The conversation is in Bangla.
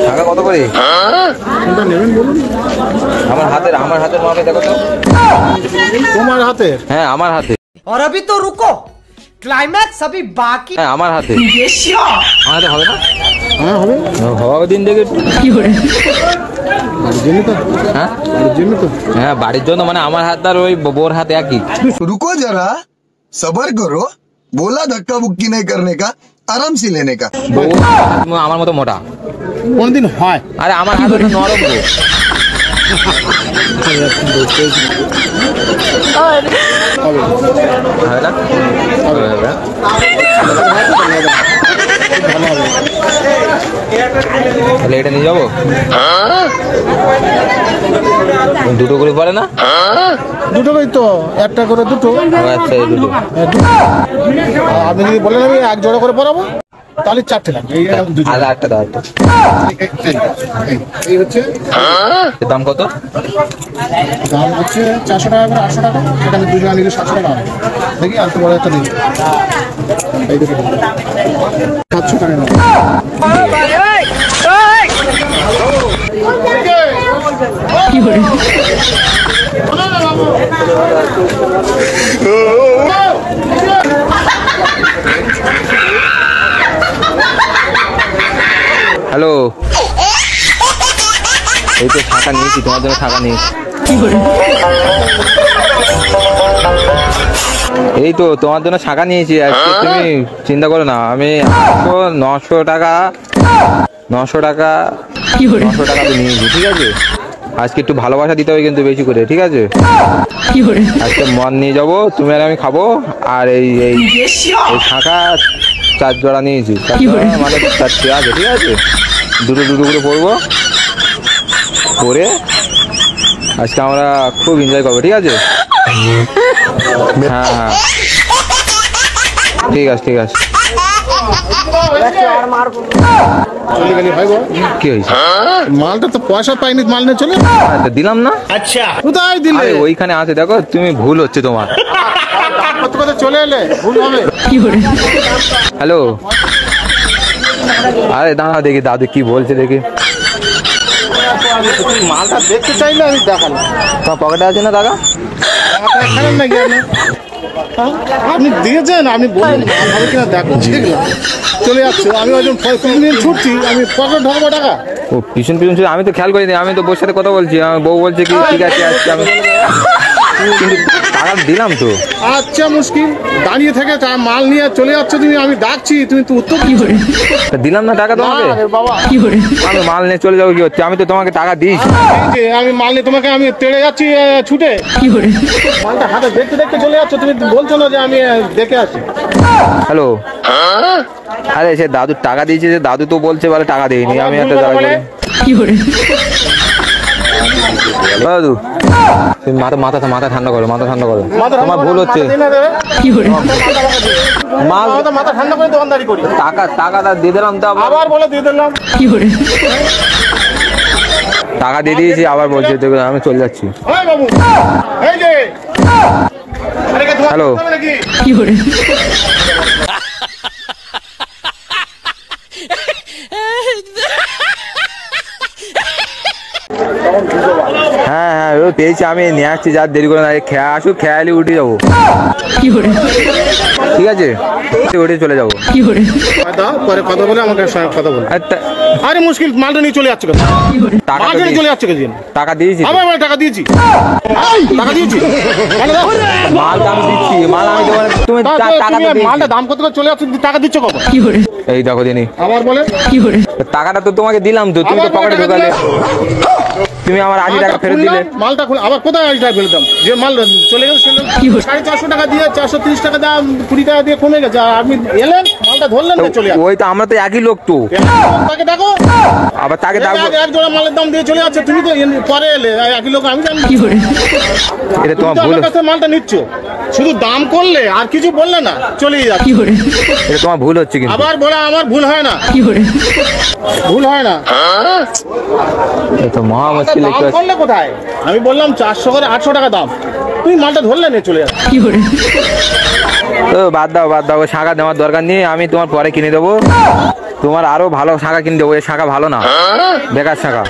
টাকা কত করে? কোনটা নেবেন বলুন। আমার হাতের মাপে দেখো তো। তোমার হাতে? হ্যাঁ আমার হাতে। और अभी तो रुको, क्लाइमैक्स अभी बाकी। হ্যাঁ আমার হাতে। আমার হাতে হবে না? হ্যাঁ হবে। হবে দিন দেখে কি করে? বাড়ির জন্য তো? হ্যাঁ বাড়ির জন্য তো? হ্যাঁ বাড়ির জন্য, মানে আমার হাত আর ওই বোর হাতে একই। रुको जरा सबर करो, बोला धक्का बुक्की नहीं करने का, आराम से लेने का। আমার মতো মোটা কোনদিন হয়? আরে আমার হাত নরম গো। হবে না? হবে হবে। তাহলে এটা নিয়ে যাবো। দুটো করে পারে না? দুটো করে তো, একটা করে দুটো। আচ্ছা এই দুটো। আপনি যদি বলেন আমি এক জোড়া করে পরাবো তাহলে 4টে লাগবে। এই দুটো। আর একটা দাও একটা। এই হচ্ছে দাম কত? দাম হচ্ছে 400 টাকা করে, 800 টাকা। এখানে দুজন নিলে 700 টাকা হবে। দেখি আর তো বড় একটা নেই। এই দেখুন 700 টাকা নেই। কি করে? হ্যালো, এই তো টাকা নিয়েছি, তোমার জন্য টাকা নিয়েছি। এই তো তোমার জন্য শাঁখা নিয়েছি আজকে, তুমি চিন্তা করো না। আমি 900 টাকা তো নিয়েছি, ঠিক আছে? আজকে একটু ভালোবাসা দিতে হবে কিন্তু বেশি করে, ঠিক আছে? আজকে মন নিয়ে যাবো, তুমি আর আমি খাবো। আর এই শাঁখা 4 জোড়া নিয়েছি, 4 জোড়া মানে 4টে আছে, ঠিক আছে? দুটো করে পরবো, পরে আজকে আমরা খুব এনজয় করবো, ঠিক আছে? হ্যাঁ হ্যাঁ ঠিক আছে। কি হয়েছে? মালটা তো পয়সা পাইনি, মাল নিয়ে চলে দিলাম না। আচ্ছা কোথায় দিলে? ওইখানে আছে, দেখো তুমি ভুল হচ্ছে তোমার। কথা চলে এলে ভুল হবে। হ্যালো, আরে দাঁড়া দেখি দাদু কি বলছে দেখি। মালটা দেখতে চাইলে আমি দেখালাম। তোমার পকেটে আছে না টাকা? নাকি আপনি দিয়েছেন, আপনি বলেন ভাবে কিনা দেখো। দেখলাম চলে যাচ্ছে, আমি ওই দিন ছুটছি, আমি পকেট ঢাকবো টাকা। ও পিছন আমি তো খেয়াল করিনি, আমি তো বউর সাথে কথা বলছি। আমার বউ বলছে কি ঠিক আছে আজকে আমি, কিন্তু টাকা দিলাম তো। আচ্ছা মুশকিল, দাঁড়িয়ে থেকে মাল নিয়ে চলে যাচ্ছে তুমি, আমি ডাকছি তুমি তো উত্তর দিলাম না টাকা তোমাকে। বাবা আমি মাল নিয়ে চলে যাবো কি হচ্ছে? আমি তো তোমাকে টাকা দিয়েছি। আমি মাল নিয়ে তোমাকে আমি তেড়ে যাচ্ছি ছুটে, মালটা হাতে দেখতে দেখতে চলে যাচ্ছে, তুমি বলছো না যে আমি দেখে আসি। হ্যালো, আরে সে দাদু টাকা দিয়েছে, যে দাদু তো বলছে বলে টাকা দেয়নি। আমি একটা দাদু তুমি মাথা ঠান্ডা করো, তোমার ভুল হচ্ছে। মাথা ঠান্ডা করে দোকানদারি করি। টাকাটা দিয়ে দিলাম তো আবার বলে দিয়ে দিলাম। টাকা দিয়ে দিয়েছি, আবার বলছে আমি চলে যাচ্ছি। হ্যালো, হ্যাঁ পেয়েছি, আমি নিয়ে আসছি। যা দেরি করে না, খেয়া আসুক, খেয়ালি উঠে যাবো, ঠিক আছে? উঠে চলে যাবো। পরে কথা বলে আমাকে কথা বলে। আরে মুশকিল, মালটা নিয়ে চলে যাচ্ছে, চলে যাচ্ছে। টাকা দিয়েছি, টাকা দিয়েছি, মালটা আমি দিচ্ছি, মাল আমি দেবো। তুমি মালটা দাম কত করে চলে যাচ্ছে, টাকা দিচ্ছ কত? এই দেখো দিনি আবার বলে টাকাটা তো তোমাকে দিলাম তো, তুমি তো পকেটে ঢোকালে। তুমি আমার 80 টাকা ফেরত দিলে। মালটা খুলে আবার কোথায় 80 টাকা ফেরতাম? যে মাল চলে গেছে 450 টাকা দিয়ে 430 টাকা দাম 20 টাকা দিয়ে কমে গেছে। আর আপনি এলেন মালটা ধরলেন না, চলে ওই তো আমরা তো একই লোক তো। তাকে ডাকো, আবার তাকে ডাকবো। এক জোড়া মালের দাম দিয়ে চলে যাচ্ছে, তুমি তো পরে এলে, একই লোক আমি জানি। এটা তোমার ভুল, মালটা নিচ্ছ শুধু দাম করলে আর কিছু বললে না, চলে যাচ্ছে। এটা তোমার ভুল হচ্ছে। কিন্তু আবার বলে আমার ভুল হয় না, ভুল হয় না। তো মহা মুশকিল করলে কোথায়? আমি বললাম 400 করে 800 টাকা দাম, তুমি মালটা ধরলে না, চলে যাচ্ছে। বাদ দাও, শাঁখা দেওয়ার দরকার নেই, আমি তোমার পরে কিনে দেবো। তোমার আরো ভালো শাখা কিনে দেবো, এই শাখা ভালো না, বেকার শাখা।